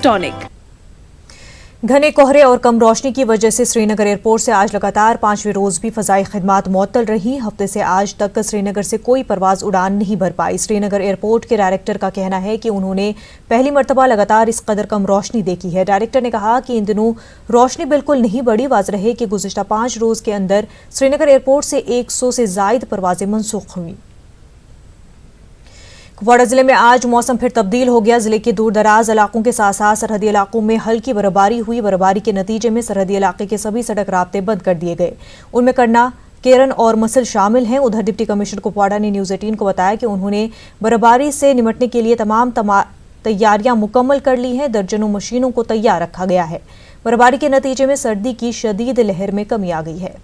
Tonic. घने कोहरे और कम रोशनी की वजह से श्रीनगर एयरपोर्ट से आज लगातार 5वें रोज भी फजाई खिदमात मुअत्तल रही। हफ्ते से आज तक श्रीनगर से कोई परवाज उड़ान नहीं भर पाई। श्रीनगर एयरपोर्ट के डायरेक्टर का कहना है कि उन्होंने पहली मरतबा लगातार इस कदर कम रोशनी देखी है। डायरेक्टर ने कहा कि इन दिनों रोशनी बिल्कुल नहीं बढ़ी। वाज़ेह है कि गुज़िश्ता 5 रोज के अंदर श्रीनगर एयरपोर्ट से 100 से ज़ायद परवाजें मनसूख हुई। कुपवाड़ा जिले में आज मौसम फिर तब्दील हो गया। जिले के दूर दराज इलाकों के साथ साथ सरहदी इलाकों में हल्की बर्फबारी हुई। बर्फबारी के नतीजे में सरहदी इलाके के सभी सड़क राब्ते बंद कर दिए गए। उनमें करना, केरन और मसल शामिल हैं। उधर डिप्टी कमिश्नर कुपवाड़ा ने न्यूज़ 18 को बताया कि उन्होंने बर्फबारी से निपटने के लिए तमाम तैयारियां मुकम्मल कर ली हैं। दर्जनों मशीनों को तैयार रखा गया है। बर्फबारी के नतीजे में सर्दी की शदीद लहर में कमी आ गई है।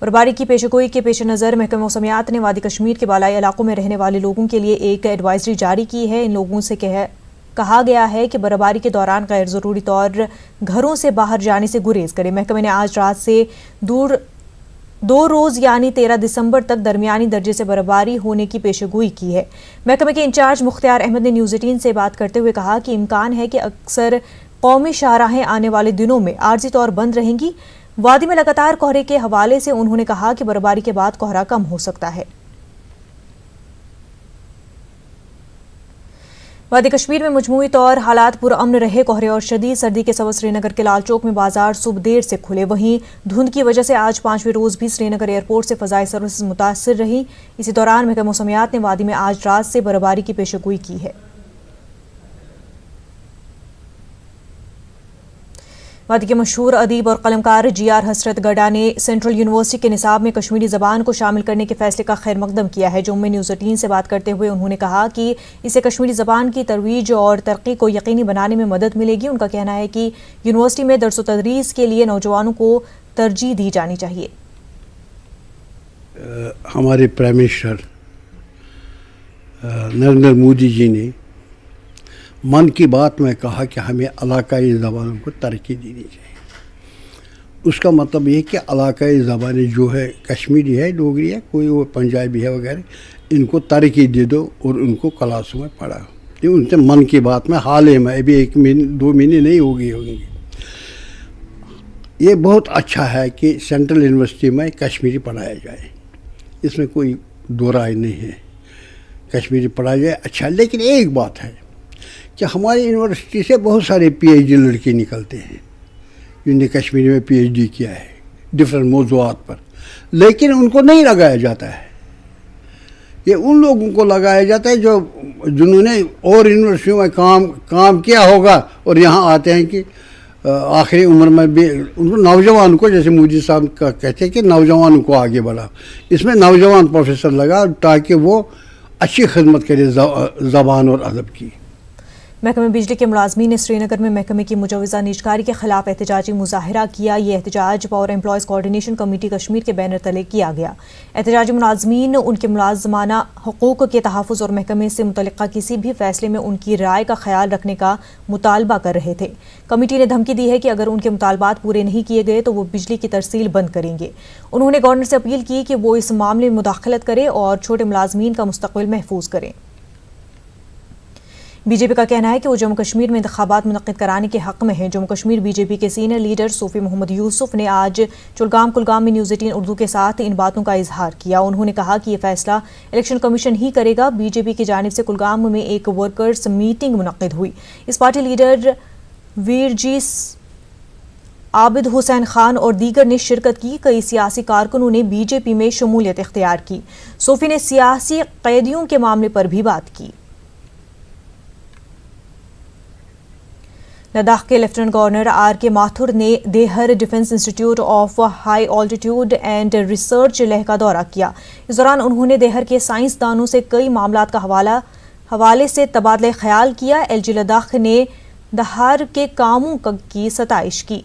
बर्फबारी की पेशगोई के पेश नज़र महकमा मौसमियात ने वादी कश्मीर के बालाई इलाकों में रहने वाले लोगों के लिए एक एडवाइजरी जारी की है। इन लोगों से कहा गया है कि बर्फबारी के दौरान गैर ज़रूरी तौर घरों से बाहर जाने से गुरेज करें। महकमे ने आज रात से 2 रोज़ यानी 13 दिसंबर तक दरमियानी दर्जे से बर्फबारी होने की पेशगोई की है। महकमे के इंचार्ज मुख्तार अहमद ने न्यूज़ 18 से बात करते हुए कहा कि इम्कान है कि अक्सर कौमी शाहराहें आने वाले दिनों में आर्जी तौर बंद रहेंगी। वादी में लगातार कोहरे के हवाले से उन्होंने कहा कि बर्फबारी के बाद कोहरा कम हो सकता है। वादी कश्मीर में मजमूई तौर हालात पुरअमन रहे। कोहरे और शदीद सर्दी के सबब श्रीनगर के लाल चौक में बाजार सुबह देर से खुले। वहीं धुंध की वजह से आज 5वें रोज भी श्रीनगर एयरपोर्ट से फजाई सर्विस मुतासिर रही। इसी दौरान महकमा मौसमियात ने वादी में आज रात से बर्फबारी की पेशगोई की है। वादी के मशहूर अदीब और कलमकार GR हसरत गडा ने सेंट्रल यूनिवर्सिटी के निसाब में कश्मीरी ज़बान को शामिल करने के फैसले का खैर मकदम किया है। जम्मू में न्यूज़ 18 से बात करते हुए उन्होंने कहा कि इससे कश्मीरी ज़बान की तरोीज और तरक्की को यकीनी बनाने में मदद मिलेगी। उनका कहना है कि यूनिवर्सिटी में दर्स व तदरीस के लिए नौजवानों को तरजीह दी जानी चाहिए। हमारे प्राइम मिनिस्टर नरेंद्र मोदी जी ने मन की बात में कहा कि हमें इलाकाई ज़बानों को तरक्की देनी चाहिए। उसका मतलब ये कि इलाकाई ज़बानें जो है, कश्मीरी है, डोगरी है, कोई वो पंजाबी है वगैरह, इनको तरक्की दे दो और उनको क्लासों में पढ़ा। ये उनसे मन की बात में हाल ही में अभी 1 महीने 2 महीने नहीं हो गई होंगी। ये बहुत अच्छा है कि सेंट्रल यूनिवर्सिटी में कश्मीरी पढ़ाया जाए, इसमें कोई दो राय नहीं है। कश्मीरी पढ़ाया जाए अच्छा। लेकिन एक बात है कि हमारी यूनिवर्सिटी से बहुत सारे PhD लड़के निकलते हैं जिन्होंने कश्मीरी में PhD किया है डिफरेंट मौज़ूआत पर, लेकिन उनको नहीं लगाया जाता है। ये उन लोगों को लगाया जाता है जो जिन्होंने और यूनिवर्सिटियों में काम किया होगा और यहाँ आते हैं कि आखिरी उम्र में भी उनको नौजवान को, जैसे मोदी साहब का कहते हैं कि नौजवानों को आगे बढ़ा, इसमें नौजवान प्रोफेसर लगा ताकि वो अच्छी खिदमत करे ज़बान और अदब की। महकमे बिजली के मुलाजमीन ने श्रीनगर में महकमे की मुजवज़ा निजकारी के खिलाफ एहतजाजी मुजाहिरा किया। ये एहतजाज power employees coordination committee Kashmir के बैनर तले किया गया। एहतजाजी मुलाजमीन उनके मुलाजमाना हुकूक के तहफ़्फ़ुज़ और महकमे से मुतल्लिक़ा किसी भी फैसले में उनकी राय का ख्याल रखने का मुतालबा कर रहे थे। कमेटी ने धमकी दी है कि अगर उनके मुतालबात पूरे नहीं किए गए तो वो बिजली की तरसील बंद करेंगे। उन्होंने गवर्नर से अपील की कि वो इस मामले में मुदाखलत करें और छोटे मुलाजमीन का मुस्तक़बिल महफूज करें। बीजेपी का कहना है कि वो जम्मू कश्मीर में इंतखाबात मुनक्किद कराने के हक़ में है। जम्मू कश्मीर बीजेपी के सीनियर लीडर सूफी मोहम्मद यूसुफ ने आज कुलगाम में न्यूज़ 18 उर्दू के साथ इन बातों का इजहार किया। उन्होंने कहा कि ये फैसला इलेक्शन कमीशन ही करेगा। बीजेपी की जानिब से कुलगाम में एक वर्कर्स मीटिंग मुनक्किद हुई। इस पार्टी लीडर वीरजी आबिद हुसैन खान और दीगर ने शिरकत की। कई सियासी कारकुनों ने बीजेपी में शमूलियत इख्तियार की। सूफी ने सियासी कैदियों के मामले पर भी बात की। लद्दाख के लेफ्टिनेंट गवर्नर RK माथुर ने there defence institute of high altitude and research Leh का दौरा किया। इस दौरान उन्होंने देहर के साइंसदानों से कई मामलात का हवाले से तबादला ख्याल किया। LG लद्दाख ने दहार के कामों की सताइश की।